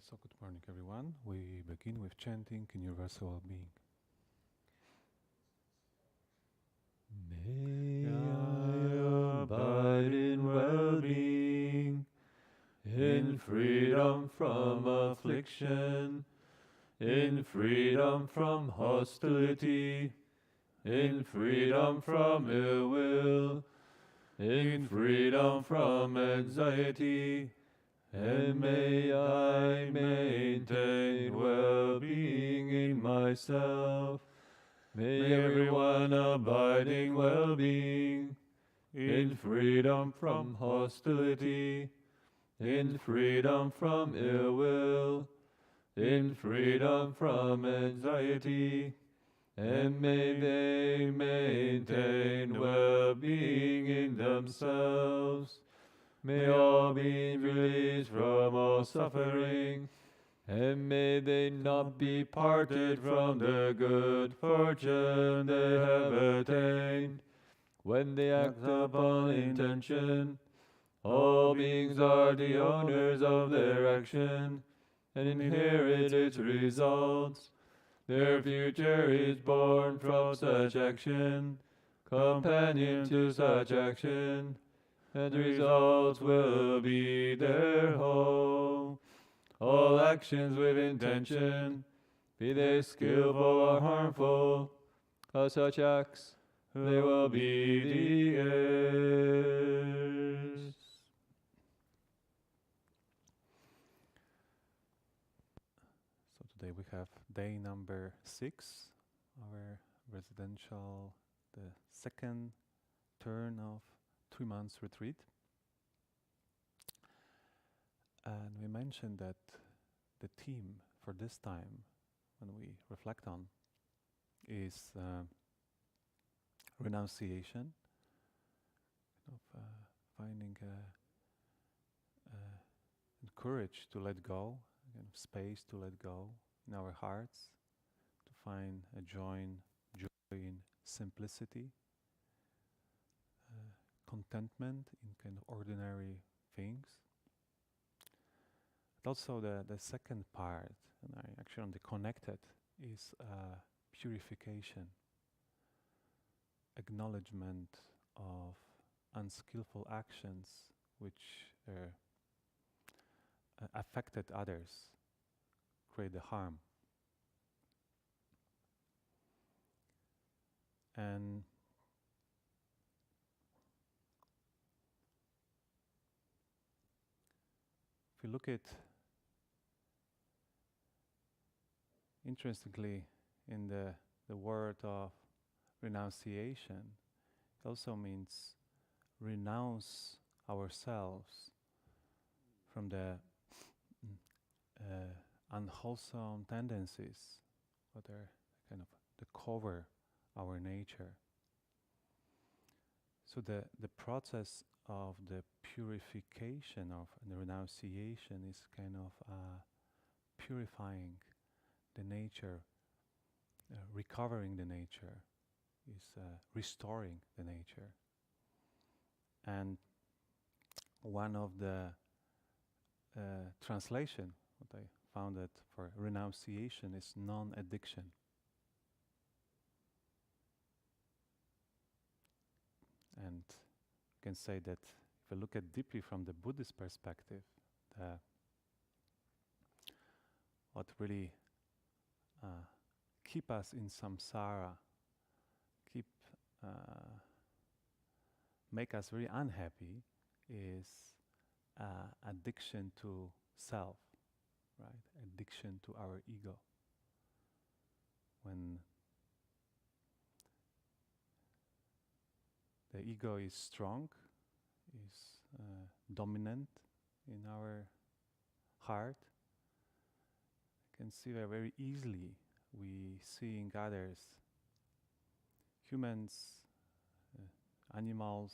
So good morning, everyone. We begin with chanting in universal well-being. May I abide in well-being, in freedom from affliction, in freedom from hostility, in freedom from ill will, in freedom from anxiety, and may I maintain well-being in myself. May everyone abide in well-being, in freedom from hostility, in freedom from ill will, in freedom from anxiety, and may they maintain well-being in themselves. May all be released from all suffering, and may they not be parted from the good fortune they have attained. When they act upon intention, all beings are the owners of their action, and inherit its results. Their future is born from such action, companion to such action, and the results will be their home. All actions with intention, be they skillful or harmful, of such acts they will be the heirs. So today we have day number 6, our residential, the second turn of 3 months retreat. And we mentioned that the theme for this time, when we reflect on, is renunciation, finding courage to let go, space to let go in our hearts, to find a joy in simplicity, contentment in kind of ordinary things. But also the second part, and I actually on the connected, is purification, acknowledgement of unskillful actions which affected others, create the harm. And if you look at, interestingly, in the word of renunciation, it also means renounce ourselves from the unwholesome tendencies that are kind of the cover our nature. So the process of the purification of the renunciation is kind of purifying the nature, recovering the nature, is restoring the nature. And one of the translation, what I found that for renunciation is non-addiction. And you can say that if you look at deeply from the Buddhist perspective, what really keep us in samsara, make us very unhappy, is addiction to self, right? Addiction to our ego. When the ego is strong, is dominant in our heart, you can see that very easily we seeing others, humans, animals,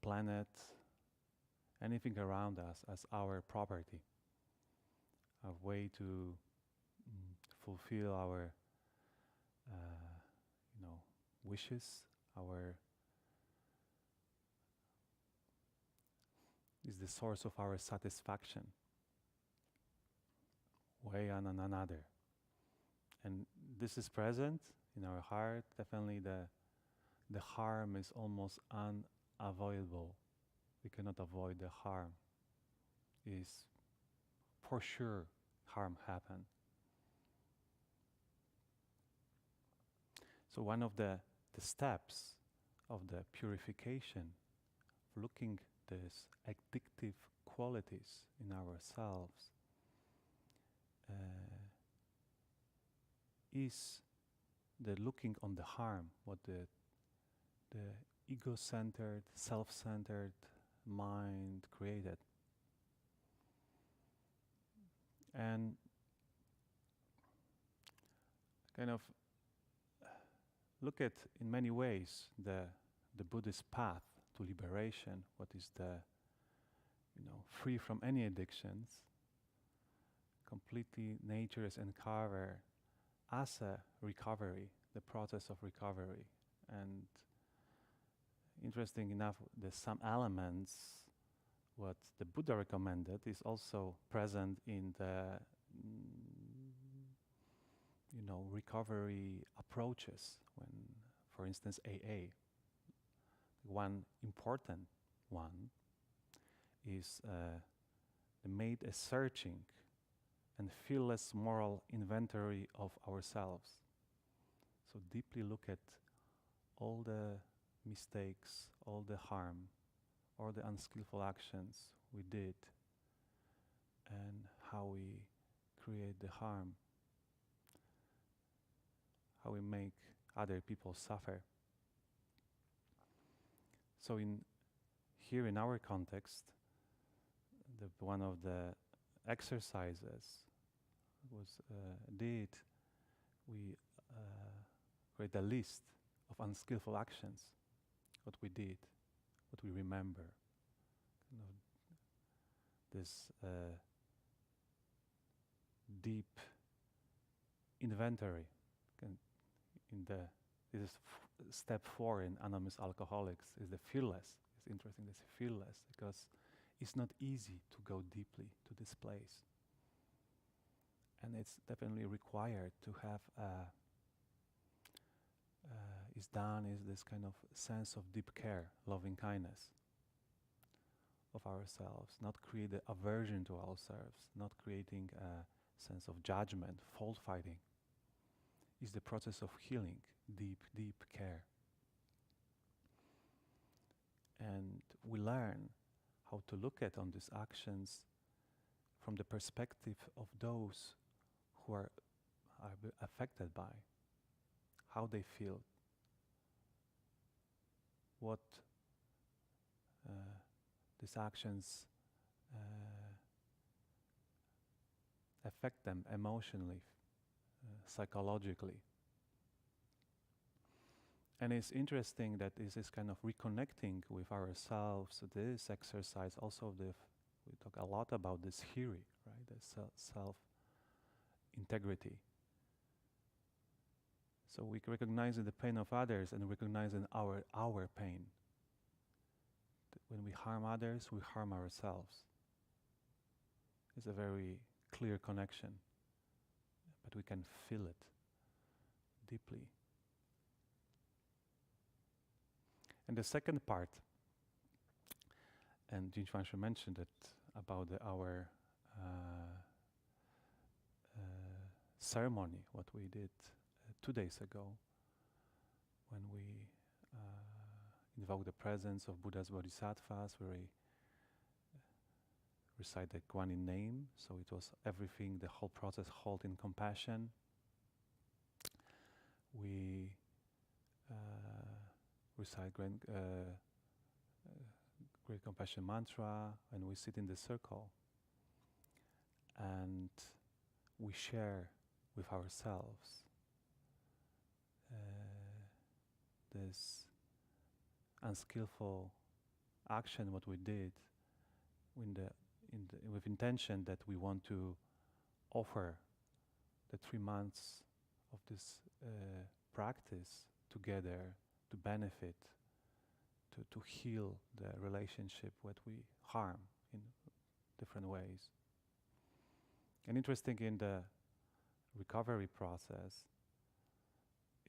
planet, anything around us as our property, a way to fulfill our wishes, is the source of our satisfaction. way on another. And this is present in our heart. Definitely the harm is almost unavoidable. We cannot avoid the harm. Is for sure harm happen. So one of the steps of the purification, looking these addictive qualities in ourselves, is the looking on the harm, what the ego-centered, self-centered mind created. And kind of look at, in many ways, the Buddhist path to liberation, what is the, free from any addictions, completely nature is uncovered as a recovery, the process of recovery. And interesting enough, there's some elements what the Buddha recommended is also present in the recovery approaches. When, for instance, AA, one important one is made a searching and fearless moral inventory of ourselves. So deeply look at all the mistakes, all the harm, all the unskillful actions we did, and how we create the harm, how we make other people suffer. So here in our context, one of the exercises was we create a list of unskillful actions, what we did, what we remember. This deep inventory. This is step 4 in Anonymous Alcoholics, is the fearless. It's interesting, this fearless, because it's not easy to go deeply to this place. And it's definitely required to have is this kind of sense of deep care, loving kindness of ourselves, not create the aversion to ourselves, not creating a sense of judgment, fault finding. Is the process of healing, deep, deep care. And we learn how to look at on these actions from the perspective of those who are affected by, how they feel, what these actions affect them emotionally, psychologically. And it's interesting that this is kind of reconnecting with ourselves. This exercise also, we talk a lot about this theory, right? The self-integrity. So we recognize the pain of others and recognizing our pain. When we harm others, we harm ourselves. It's a very clear connection, but we can feel it deeply. And the second part, and Jin Chuan mentioned it about our ceremony, what we did 2 days ago, when we invoke the presence of Buddha's Bodhisattvas, where we recite the Guanyin name. So it was everything, the whole process held in compassion. We recite Great Compassion Mantra, and we sit in the circle. And we share with ourselves this unskillful action, what we did, with intention that we want to offer the 3 months of this practice together to benefit, to heal the relationship what we harm in different ways. And interesting in the recovery process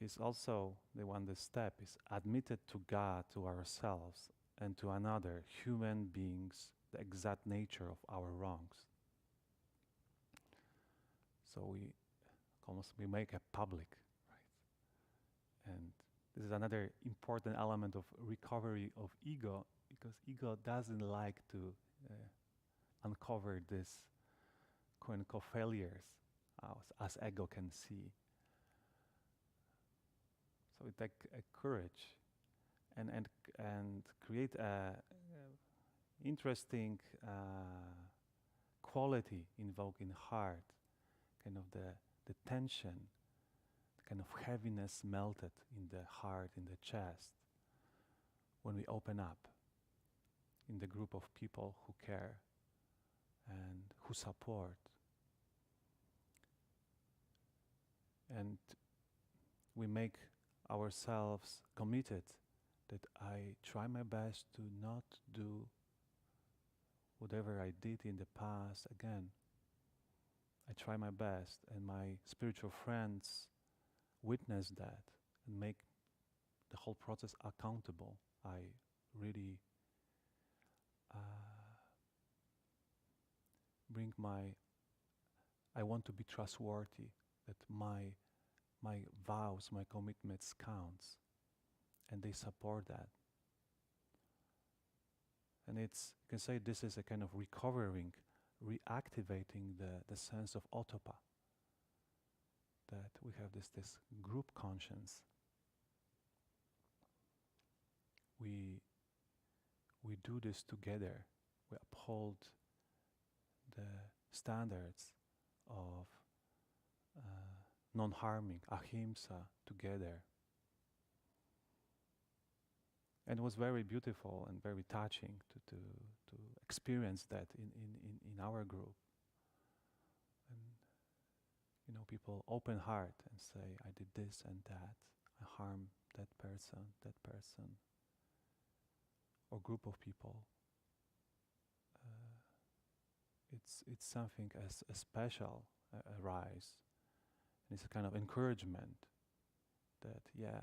is also the one, the step is admitted to God, to ourselves, and to another human beings, the exact nature of our wrongs. So we make it public, right? And this is another important element of recovery of ego, because ego doesn't like to uncover this quote unquote failures as ego can see. So it takes courage and create a interesting quality invoked in heart, kind of the tension, the kind of heaviness melted in the heart, in the chest, when we open up in the group of people who care and who support. And we make ourselves committed that I try my best to not do whatever I did in the past again. I try my best, and my spiritual friends witness that and make the whole process accountable. I really bring I want to be trustworthy, that my vows, my commitments counts, and they support that. And it's, you can say this is a kind of recovering, reactivating the sense of otopa, that we have this group conscience. We do this together. We uphold the standards of non-harming, ahimsa, together. And it was very beautiful and very touching to experience that in our group. And people open heart and say, I did this and that, I harmed that person, or group of people. It's something as special arise. And it's a kind of encouragement that, yeah,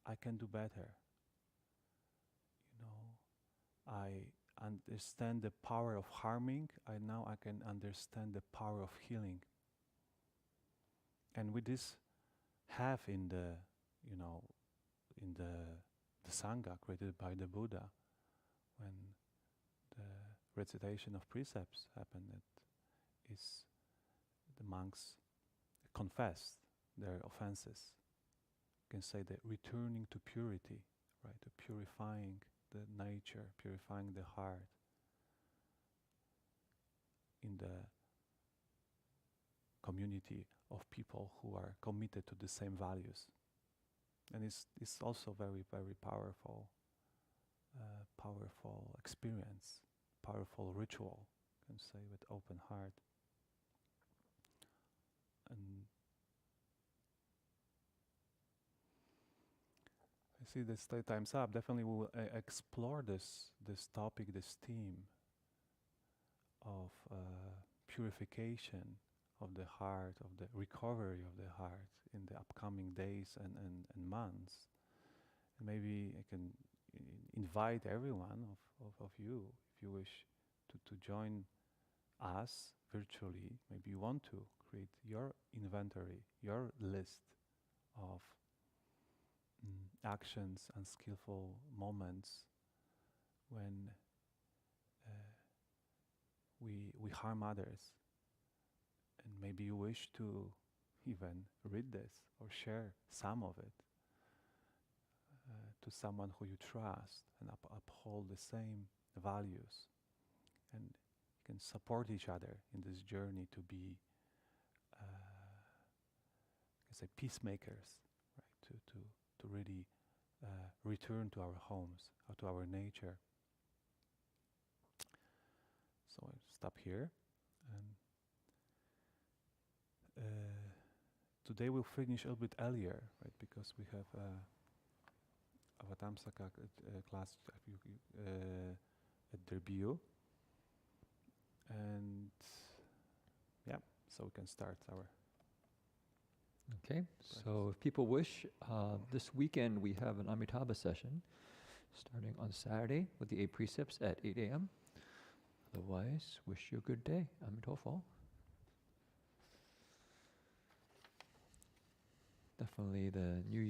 I can do better. I understand the power of harming. Now I can understand the power of healing. And with this have in the Sangha created by the Buddha, when the recitation of precepts happened, that is the monks confessed their offenses. You can say that returning to purity, right? To purifying the nature, purifying the heart in the community of people who are committed to the same values. And it's also very, very powerful experience, powerful ritual, you can say, with open heart. And I see this time's up. Definitely we will explore this topic, this theme of purification of the heart, of the recovery of the heart in the upcoming days and months. And maybe I can invite everyone of you, if you wish, to join us virtually. Maybe you want to create your inventory, your list of actions and skillful moments when we harm others. And maybe you wish to even read this or share some of it to someone who you trust, and uphold the same values. And you can support each other in this journey to be, say, peacemakers, right? To really return to our homes, or to our nature. So I'll stop here. And today we'll finish a little bit earlier, right? Because we have Avatamsaka class at Derbiu. And so we can start our. Okay, so if people wish, this weekend we have an Amitabha session starting on Saturday with the 8 precepts at 8 a.m. Otherwise, wish you a good day. Amitabha. Definitely the New Year.